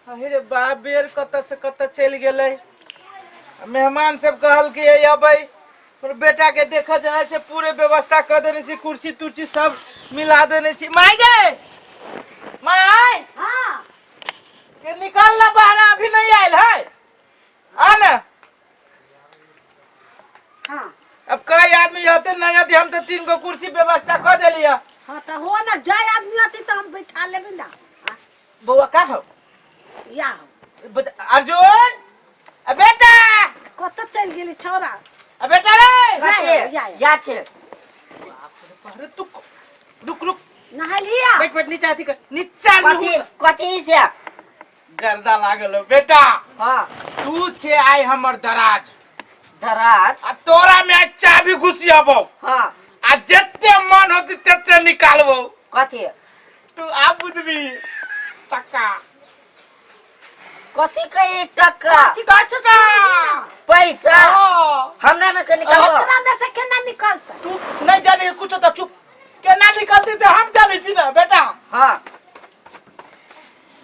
अरे बाप बेर कत से कत चल गए। मेहमान सब कहल कि अबै पर बेटा के देखा जाए से पूरे व्यवस्था कर देने छी, कुर्सी तुर्सी सब मिला देने छी। माई गए माई हाँ के निकल ना बाहर, अभी नहीं आयल है आना। हाँ अब कई आदमी होते नहीं आते, हम तो 3 गो कुर्सी व्यवस्था कर देलिया। हाँ तो हो ना, जाय आदमी आती तो हम बैठा लेबे ना। हाँ, बउआ का हो या हो अर्जुन बेटा कत चल गेली छोरा। बेटा रे या छे। अरे तू रुक रुक नहा लिया। बैठ बैठ नीचे आती कर नीचा कथी से गर्दा लागल हो बेटा। हां तू छे आई हमर दराज दराज तोरा में चाबी घुसियाबो। हां आ जत्ते मन होती तत्ते निकालबो। कथी तू आ बुझबी टका कथी कहे टका पैसा हमरा में से निकालो। ओकरा में से केना निकलता? तू नहीं जाने कुछ तो चुप केना निकलती से हम जाने छी ना बेटा। हां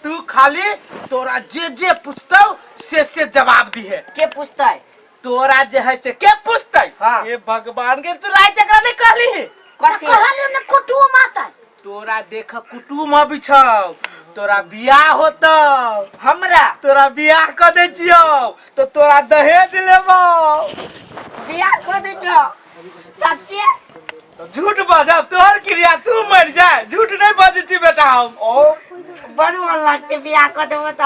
तू खाली तोरा जे जे पूछतौ से जवाब दी है। के पूछता है तोरा जे है से के पूछतै? हाँ। ये भगवान के तू रात एकरा नहीं कहली है। कथी कहलियो न कुटुम आता। तोरा देख कुटुम अभी छौ, तोरा बियाह होतौ, हमरा तोरा बियाह कर दे छियो तो तोरा दहेज लेबो। बियाह कर दे छो सच्चे? तो झूठ बजब तोहर क्रिया तू मर जाए, झूठ नहीं बजे छी बेटा हम। ओ बड़ मन लगते बियाह कर देबो त।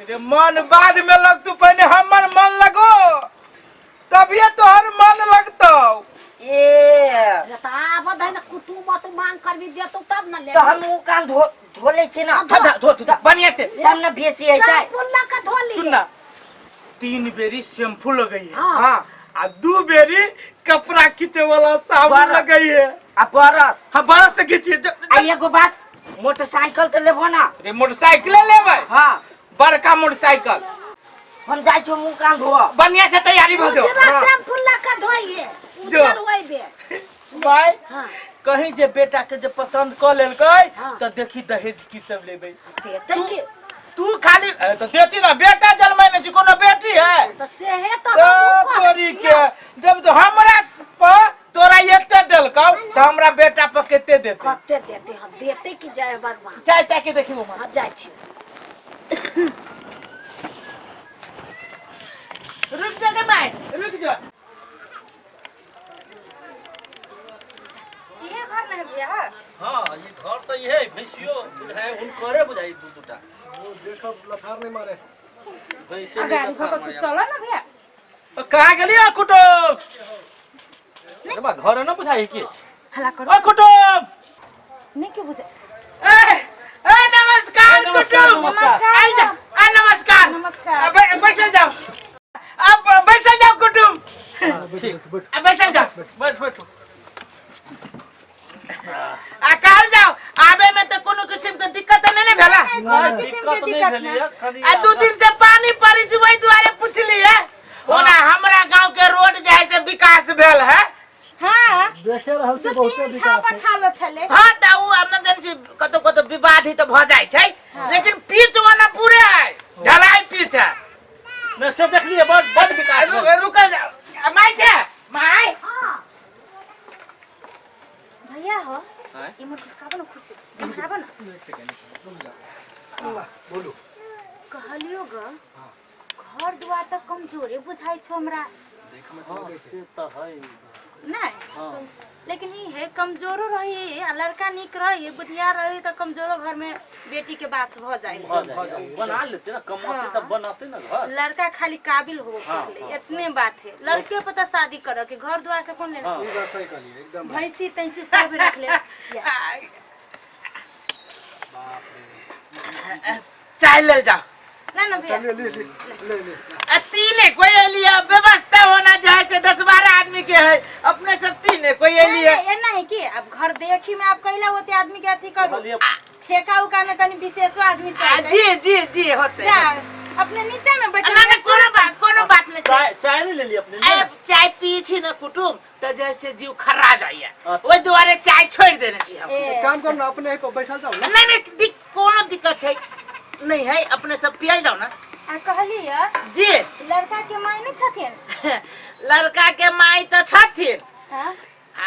अरे मन बाद में लग, तू पहले हमर मन लगो तभी तोहर मन लगतौ। ए जता बधाई न कुटुम तो मांग कर भी दे तो तब न ले। तो हम मुंह कान धो ले छी ना। धो बढ़िया से तब न बेसी है जाए। पुल्ला का धोली। सुन ना 3 बेरी शैम्पू लगई है। हां आ 2 बेरी कपड़ा खींचे वाला साबुन लगई है। आ बरस हां बरस से खींची। आ एगो बात मोटरसाइकिल त लेबो ना। अरे मोटरसाइकिल लेबै। हां बड़का मोटरसाइकिल हम जाय छो मुंह कान धो। बढ़िया से तैयारी हो जाओ। जरा शैम्पू लगा धोइए उजर होइबे। भाई हां कहीं जे बेटा के जे पसंद क लेलकै हाँ। त देखी दहेज की सब लेबै। देते के तू खाली तो देती ना, बेटा जन्मै नहीं छी, कोनो बेटी है तो से है तो तोरी के। जब तो हमरा पर तोरा एते देलकौ त हमरा बेटा पर केते देते? कते देते हम देते कि जाय भगवान। चाय चाय के देखी मम्मा। हां जाय छी। रुक जा के माय रुक जा। ये घर में भैया। हाँ ये घर तो ये है भैंसियो बुझाए उनकरे बुझाई दूटा। वो देखो लथार नहीं मारे। भैंसे अगर में घर को चलो ना भैया। कहां गेलिया कुटुम? अरे बा घर न बुझाई के। हला करो ओ कुटुम नहीं क्यों बुझे। ए नमस्कार कुटुम। नमस्कार। आई जा नमस्कार। नमस्कार। बैठ जाओ। अब बैठ जाओ कुटुम। ठीक अब बैठ जाओ। बैठ बैठो। आ कहल जाओ आबे में तो कोनो किस्म के दिक्कत नहीं ने भेला। नहीं दिक्कत नहीं भेलिए खाली आ 2 दिन से पानी पड़ी छी वही द्वारे पूछली है। ओना हमरा गांव के रोड जाय से विकास भेल है। हां देखे रहल छी बहुते विकास है। खा लो छले। हां त उ हमने जन छी कतो विवाद ही तो भ जाय छै, लेकिन पिच वाला पूरे है, ढलाई पिच है। न से देख लिए बड़ विकास भेल। रुक जा माई छे माई। हां भैया हो हैं? ये मोर किसका बनो खुशी बनाबो ना। बोलू कहलियो ग घर दुआर त कमजोरे बुझाई छ हमरा। हाँ से तो है। नहीं हाँ लेकिन ये है कमजोरो रही आ लड़का निक रही बुधिया रही तो कमजोरो घर में बेटी के बात भ जाए। बना लेते ना कमाते तब बनाते ना घर। लड़का खाली काबिल हो हाँ, पहले इतने बात है। लड़के पता शादी करो के घर द्वार से कौन लेना। हाँ। ई बात सही कहली एकदम। भैंसी तैंसी सब रख ले। चाय ले जाओ। ना ना भैया चलिए ले तीने कोई लिया व्यवस्था होना चाहिए से 10-12 आदमी के है, अपने सब तीने कोई लिया। ये ना है कि अब घर देखी में आप कहला होते आदमी के अथी करू छेका उका में कनी विशेष आदमी चाहिए। जी होते जा, अपने नीचे में बैठे ना कोनो बात नहीं। चाय नहीं ले ली अपने ए चाय पी छी ना कुटुम तो जैसे जीव खर्रा जाइए अच्छा। ओई द्वारे चाय छोड़ देने छी हम। काम करो ना अपने को बैठल जाओ ना। नहीं कोनो दिक्कत है नहीं है अपने सब पिया जाओ ना आ कहलिए जी लड़का के माय नहीं छथिन लड़का के माई तो छथिन हाँ?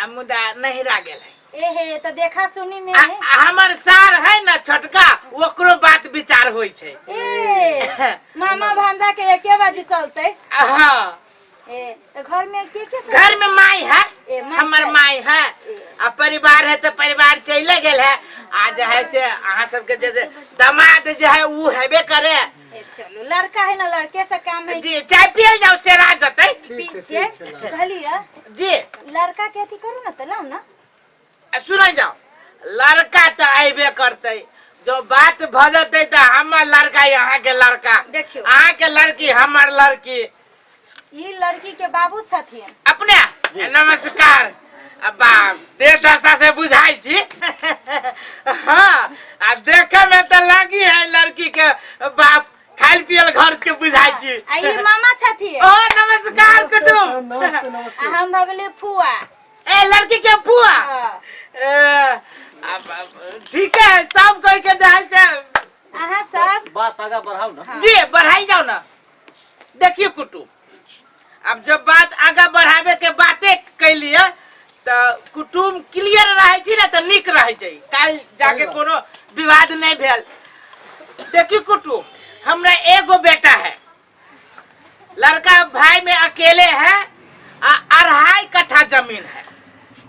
आ मुदा नहिरा गेल है एहे तो देखा सुनी में हमर सार है ना छोटका ओकरो बात विचार होई छे ए मामा भांजा के एके बाजी चलते हाँ ए तो घर में के घर में माई है ए, माई हमर है। माई है आ परिवार है तो परिवार चले गेल है आज है से अहाँ सबके जे दामाद जे है ऊ हेबे करे ए, चलो लड़का है ना लड़के से काम है जी चाय पियल जाओ सेरा जतै पीछे कहलिए जी लड़का के अथी करू ना तो लाओ ना सुन जाओ लड़का तो आइबे करते जो बात भजते तो हमर लड़का यहाँ के लड़का देखियो। अहाँ के लड़की हमर लड़की ये लड़की के बाबू छथिन अपने नमस्कार बाप देह दशा से बुझाई छी हाँ आ देखे में तो लगी है लड़की के बाप खाइल पियल घर के बुझाई छी आ ये मामा छथिन ओ नमस्कार कुटुम नमस्ते नमस्ते आ हम भगले फुआ ए लड़की के फुआ हाँ। ठीक है सब कोई के जाए से अहाँ सब बात आगा बढ़ाओ ना जी बढ़ाई जाओ ना देखिए कुटुम अब जब बात आगा बढ़ावे के बातें कैलिए तो कुटुम क्लियर रहे छी ना तो निक रहे छै काल जाके कोनो विवाद नहीं भेल देखिए कुटुम हमरा एगो बेटा है लड़का भाई में अकेले है आ 2.5 कट्ठा जमीन है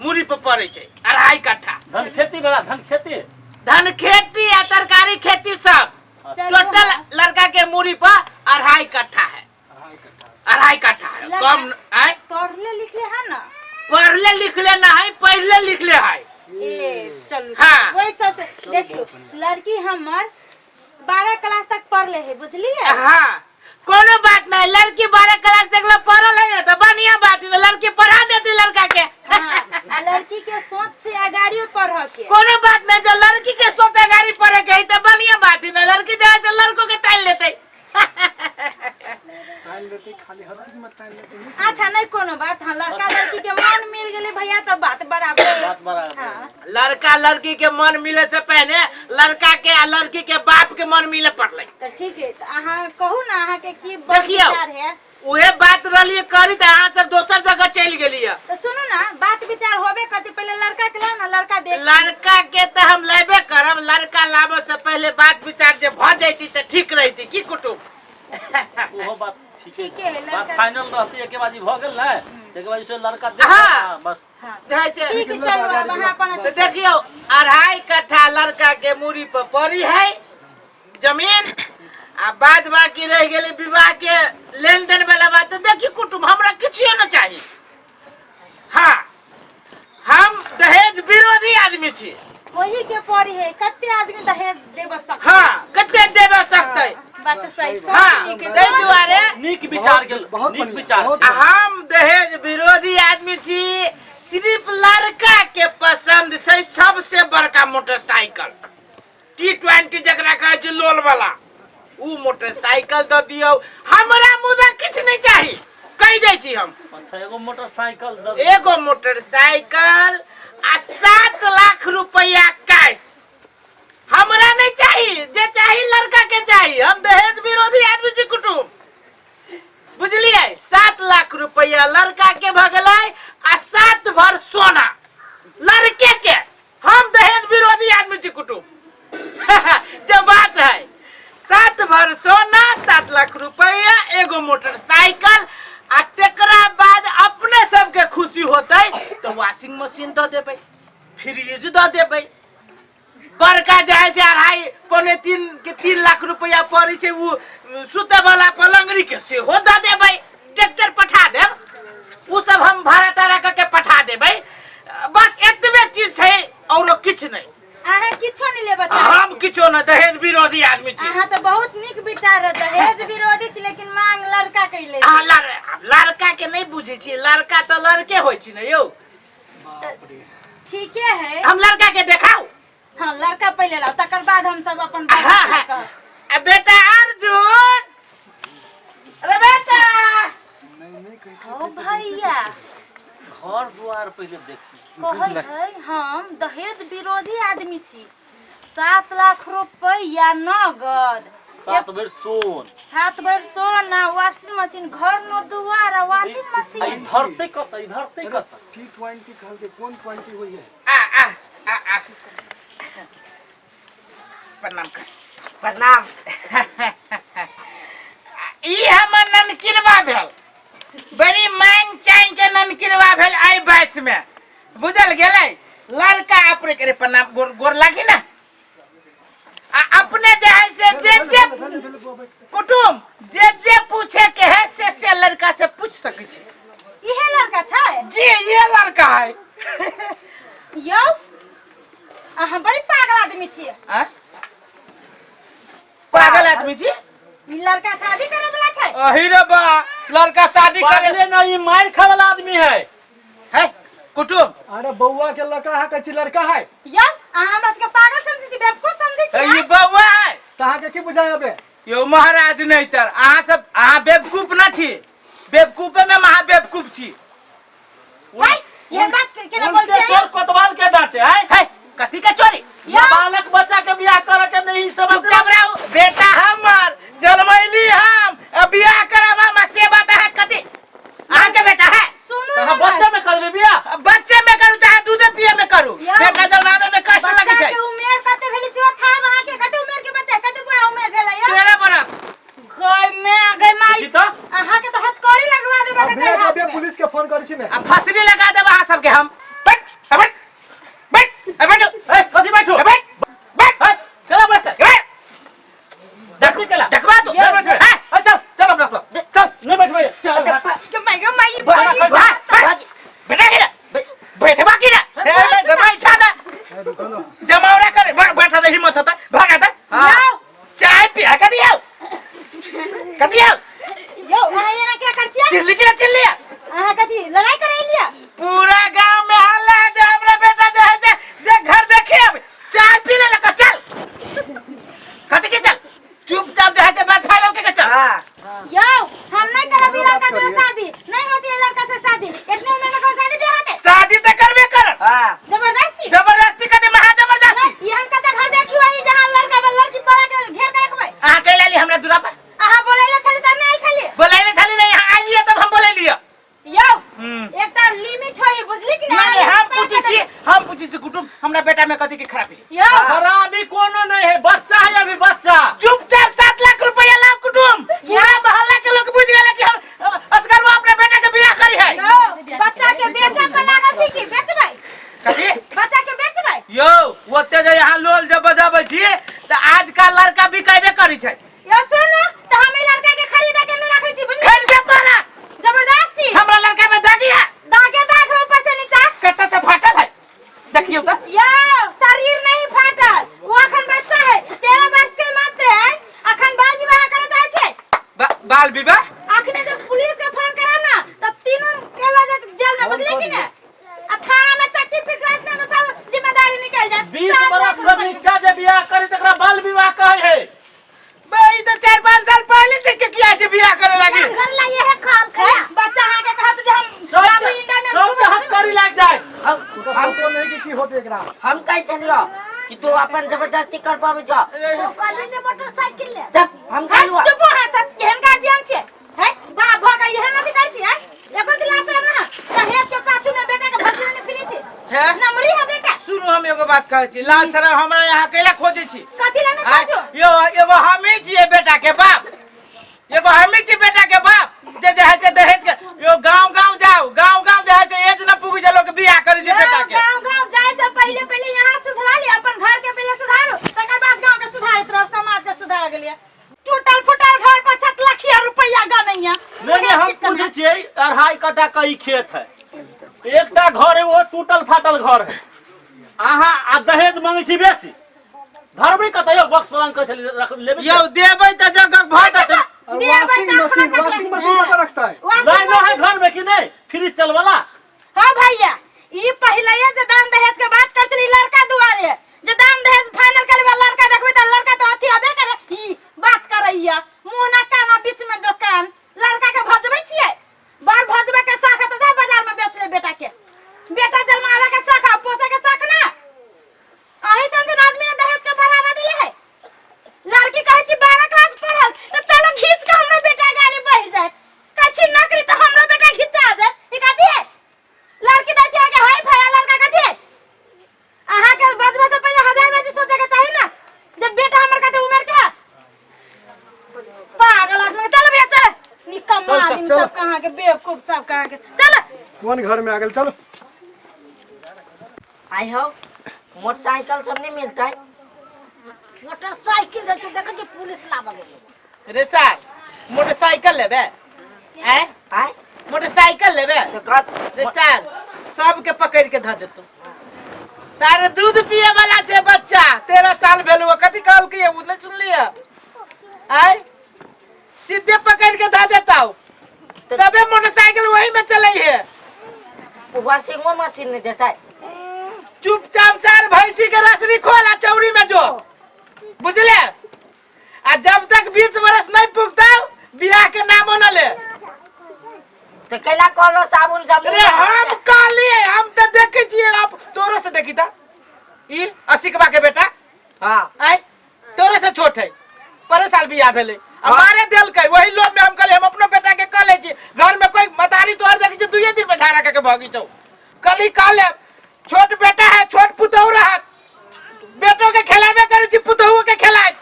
मूरी पर पड़े छै 2.5 कट्ठा धन खेती वाला धन खेती या तरकारी खेती सब चलो टोटल लड़का के मूरी पर 2.5 कट्ठा है 2.5 कट्ठा है लड़का- कम है पढ़ले लिखले है ना पढ़ले लिखले ना है पढ़ले लिखले है ए चलो हाँ। वही सब से देखियो लड़की हमर 12 क्लास तक पढ़ले है बुझलिए हाँ कोनो बात नहीं लड़की 12 क्लास तक ला पढ़ल है ना तो बढ़िया बात है लड़की पढ़ा देती लड़का के हाँ, लड़की के सोच से आगाड़ी पढ़ के कोनो बात नहीं जो लड़की के सोचे गाड़ी पढ़े के है तो बढ़िया बात है ना लड़की जाए तो लड़कों के ताल लेते ताल लेते खाली हर चीज में ताल लेते अच्छा नहीं कोनो बात हाँ लड़का लड़की के मन मिल गेले भैया तो बात बराबर है। बात बराबर है। हाँ लड़का लड़की के मन मिले से पहले लड़का के आ लड़की के बाप के मन मिले पड़ले तो ठीक है तो अहाँ कहू ना अहाँ के की देखियो। विचार है उहे बात रही करी तो अहाँ सब दोसर जगह चल गेलिए तो सुनो ना बात विचार होबे करते पहले लड़का के लाओ ना लड़का देख लड़का के तो हम लेबे करब लड़का लाबे से पहले बात विचार जे भ जैती तो ठीक रहती की कुटुम ओहो बात ठीक है, बात लड़का- फाइनल रहती है के बाजी भ गेल ना एक बाजी से लड़का हाँ। बस हाँ जैसे ठीक है चलो अब अहाँ अपन तो देखियो 2.5 कट्ठा लड़का के मूरी पर पड़ी है जमीन आ बाद बाकी रह गेले विवाह के लेन देन वाला बात तो देखियो कुटुम हमरा किछो न चाहिए हाँ हम दहेज विरोधी आदमी छी वही के पड़ी है कते आदमी दहेज देब सकते हाँ कते देबे सकते बात सही हाँ सोच के ताहि दुआरे नीक विचार गेल बहुत नीक बढ़िया, विचार बहुत छै। हम दहेज विरोधी आदमी छी सिर्फ लड़का के पसंद से सबसे बड़का मोटरसाइकिल T20 जकरा कहे छै लोल वाला ऊ मोटरसाइकिल दे दियो हमरा मुदा किछ नहीं चाहिए कह दै छी हम अच्छा एगो मोटरसाइकिल दब एगो मोटरसाइकिल आ 7 लाख रुपया कैश हमरा नहीं चाहिए जे चाहिए लड़का के चाहिए हम दहेज विरोधी आदमी छी कुटुम बुझलिए 7 लाख रुपया लड़का के भगलै आ 7 भर सोना लड़के के हम दहेज विरोधी आदमी छी कुटुम जो बात है 7 भर सोना 7 लाख रुपया एगो मोटरसाइकिल आ तेकरा बाद अपने सबके खुशी होते तो वॉशिंग मशीन दे देबै फ्रिज दे देबै बड़का जाए से 2.5-3 लाख रुपया पड़ी छै उ सुते वाला पलंगड़ी के सेहो दे देबै ट्रैक्टर पठा देब उ सब हम भाड़ा तारा के पठा देबै बस एतबे चीज छै और किछ नहीं अहाँ किछो नहीं लेबे हम किछो न दहेज विरोधी आदमी छी अहाँ तो बहुत निक विचार है दहेज विरोधी छी लेकिन मांग लड़का कैले अहाँ लड़का के नहीं बुझे छी लड़का तो लड़के होय छी न यौ ठीक है हम लड़का के देखाऊ हाँ लड़का पहले लाओ तकर बाद हम सब अपन बात हाँ, हाँ। कहब। बेटा अर्जुन अरे बेटा ओ भैया घर दुआर पहले देखी कहै है हम दहेज विरोधी आदमी छी 7 लाख रुपया नगद 7 बेर सोन 7 बेर सोना वॉशिंग मशीन घर नो दुआर वॉशिंग ई मशीन धरते कत T20 कहल के कौन 20 होई है? आ प्रणाम कर प्रणाम ई हमर ननकिरवा भेल बड़ी मांग चांग के ननकिरवा भेल आई 22 में बुझल गेलै लड़का अपने करे प्रणाम गोर लागी ना अपने जे है से जे कुटुम जे पूछे के है से लड़का से पूछ सकै छी इहे लड़का छै जी ये लड़का है यौ अहाँ बड़ी पागल आदमी छियै पागल आदमी छी ई लड़का शादी करे वाला छै अही रे बा लड़का शादी करे पागले ना ई मार खाए वाला आदमी है कुटुम अरे बउआ के लड़का है कच्ची लड़का है। यौ अहाँ हमरा सबके पागल समझै छी बेवकूफ समझै छी ये बउआ है कहाँ के की बुझाए अबे? यो महाराज नहीं तर अहाँ बेवकूफ ना छी बेवकूफे में महा बेवकूफ छी भाई ये बात केना बोल उनके चोर कोतवाल के डांटे है कथी के चोरी ये बालक बच्चा के बियाह करे के नहीं सब चुपचाप रहो बेटा हमर जन्मैली हम बियाह करब हम से बात है कथी अहाँ के बेटा है सुनू कहां बच्चा में करबे बियाह बच्चे में करू चाहे दूध पिए में करू बेटा जन्मावे में कष्ट लगे बच्चा छै के उम्र कते भेली से था वहां के कते उम्र के बच्चा कते बुआ उम्र भेलै यौ 13 बरस गय में गय माई पूछी तो अहाँ के तो हथकड़ी लगवा देबा के चाही हाथ अबे में पुलिस के फोन करै छी ने। अब फसरी लगा देब अहाँ सबके हम बैठ ए कथि बैठो चला बैठ देखो केला देखबा तू बैठ चल चल अपना सब चल नहीं बैठ भाई के माई बेटा गिरा बैठबा की ना बैठा ना जमावड़ा करे बैठा दे हिम्मत होता भागा था यौ चाय पिया कर दिया यौ अहाँ एना क्या कर छियै चिल्ली अहाँ कथी लड़ाई करे लिया पूरा गांव में हल्ला है जे हमरा बेटा जो है से देख घर देखिए अब चाय पी ले लगा चल कथी के चल चुपचाप जो है से बात फाइनल के चल यौ हम नहीं करब ई लड़का से शादी नहीं होती है लड़का से शादी इतने उम्र में कौन शादी ब्याह होते शादी तो करबे कर जबरदस्ती करते महा जबरदस्ती यहाँ का घर देखियो आई जहां लड़का लड़की पड़ा के घेर के रखबै आ के ले ली हमरा दूरा पर अहाँ बोलैले छली त नहीं छली बोलैले छली नहीं यहाँ आइए तब हम बोले लिया यौ एकटा लिमिट होई बुझली कि नहीं हम पूछी छी कुटुम हमरा बेटा में कथी के खराबी यौ खराबी कोनो नहीं है बच्चा है अभी बच्चा चुपचाप 7 लाख रुपया लाओ कुटुम पूरा मोहल्ला के लोग बुझ गेल कि हम असगरवा अपने बेटा के बियाह करी है यौ बच्चा के बेचे पर लागल छी कि बेचबै कथी बच्चा के बेचबै यो ओते जे यहाँ लोल जब बजाबै छी त आजकल लड़का बिकाइबे करी छै यौ सुनू त हम ई लड़का के खरीद के नहीं रखै छी बुझली खरीद के पारा जबरदस्ती हमरा लड़का में दागी है दागे दाग है ऊपर से नीचे कट्टा से फाटल है देखियो त यौ शरीर नहीं फाटल वो अखन बच्चा है 13 वर्ष के मात्र है अखन बाल विवाह करे चाहे छै बाल विवाह अखने जब पुलिस के फोन करा ना त तीनों के वजह जेल में बुझली कि नहीं आ थाना में चक्की पिसवास में सब जिम्मेदारी निकल जाए 20 बरस से नीचा जे बियाह करे तकरा बाल विवाह कहे है भाई तो 4-5 साल पहले से के किया से बियाह करे लगी घर ला ये है काम खा बच्चा हां के कहत जे हम बाबू इंडिया में सब के हाथ करी लाग जाए हमको नहीं कि की होते एकरा। हम कह चलियो कि तू अपन जबरदस्ती कर पाबे छ तो कल ने मोटरसाइकिल ले जब हम कहलुआ चुप है सब केहन गार्जियन छे है बाप भा का यह नहीं कर छी है एकर दिला से ना रहे के पाछू में बेटा के भजन में फिरी छी है नमरी है बेटा सुनो हम एगो बात कहै छी लाल सर हमरा यहाँ केला खोजे छी कथी लेने खोजो यो एगो हमी छियै बेटा के बाप एगो हमी छी बेटा के बाप जे है से दहेज के यो गांव जाओ गांव जे है से एज न पुगी जे लोग बियाह करे छै बेटा के गांव जाए से पहले यहां सुधार ले अपन घर के पहले सुधारो तकर बाद गांव के सुधार तरफ समाज के सुधार गेलिए टूटल फुटल घर पर 7 लाख रुपया गनैया नहीं हम पूछे छिए 2.5 कट्ठा कई खेत है एकटा घर है वो टूटल फाटल घर है आहा आ दहेज मांगे छी बेसी घर में कतयो बॉक्स पलंग कैसे रख लेबे यो देबै त जगह भर देतै वॉशिंग मशीन का रखता है। लाइन है घर में कि नहीं फ्रिज चल वाला हां भैया ई पहले जे दान दहेज के बात कर चली लड़का दुआरे जे दान दहेज फाइनल करबे लड़का देखबे त लड़का तो अथी अबे करे ई बात करैया मुंह ना कान बीच में दुकान लड़का के भजबै छियै बार भजबे के साख त बाजार में बेच ले बेटा के बेटा जन्मावे के साख पोसे के साख ना अही संग आदमी दहेज के बढ़ावा दिले है लड़की कहै छी 12 क्लास हम सब कहाँ के बेवकूफ सब कहाँ के चल कौन घर में आ गए चलो आई हो मोटरसाइकिल सब नहीं मिलता है मोटरसाइकिल देखो देखो कि पुलिस लावा गेल रे सर मोटरसाइकिल लेबे हैं आए मोटरसाइकिल लेबे तो कत रे सर सबके पकड़ के ध देतौ सारे दूध पिए वाला छे बच्चा 13 साल भेलु कथि कहल के उ नहीं सुनलिए आय सीधे पकड़ के ध देताऊ सबे मोटरसाइकिल वही में चले है वॉशिंग मशीन नहीं देता है चुपचाप सर भैंसी के रसरी खोला चौरी में जो बुझले आ जब तक 20 वर्ष नहीं पुगता बियाह के नामो न ले तो कैला कॉलो साबुन सब अरे हम काली हम तो देखे छिए आप तोरो से देखी था ई 80 के बेटा हां आय तोरे से छोट है पर साल बियाह भेले हमारे दिल के वही लोग में हम कहले हम अपनो बेटा के कह ले छी घर में कोई मतारी तोर देखी छी दुइये दिन में झाड़ा के भागी छौ कली काले छोट बेटा है छोट पुतौ रहत बेटो के खिलावे करे छी पुतौ के खिलाए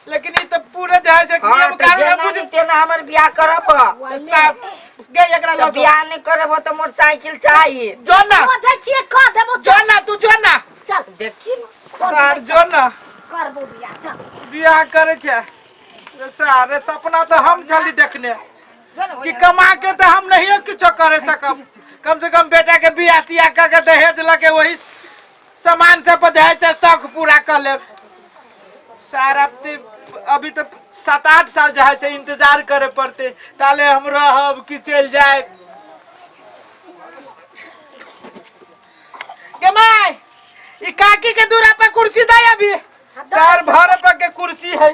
लेकिन ई तो पूरे जहां से नियम कानून बुझ तेना हमर बियाह करब साहब गे एकरा तो लो बियाह नहीं करब तो मोटरसाइकिल चाहिए जो ना ओ जाय छिए कह देबो जो ना तू जो ना चल देखी सर जो ना करबो बियाह चल बियाह करे छे रे सारे सपना तो हम छली देखने कि कमा के तो हम नहीं कुछ करे सकब कम से कम बेटा के बियाह तिया के दहेज लगे वही सामान से पजाए से शौक पूरा कर ले सारा अभी तो 7-8 साल जहाँ से इंतजार करे पड़ते ताले हम रहब कि चल जाए के माय ई काकी के दूरा पे कुर्सी दे अभी सर भर पे के कुर्सी है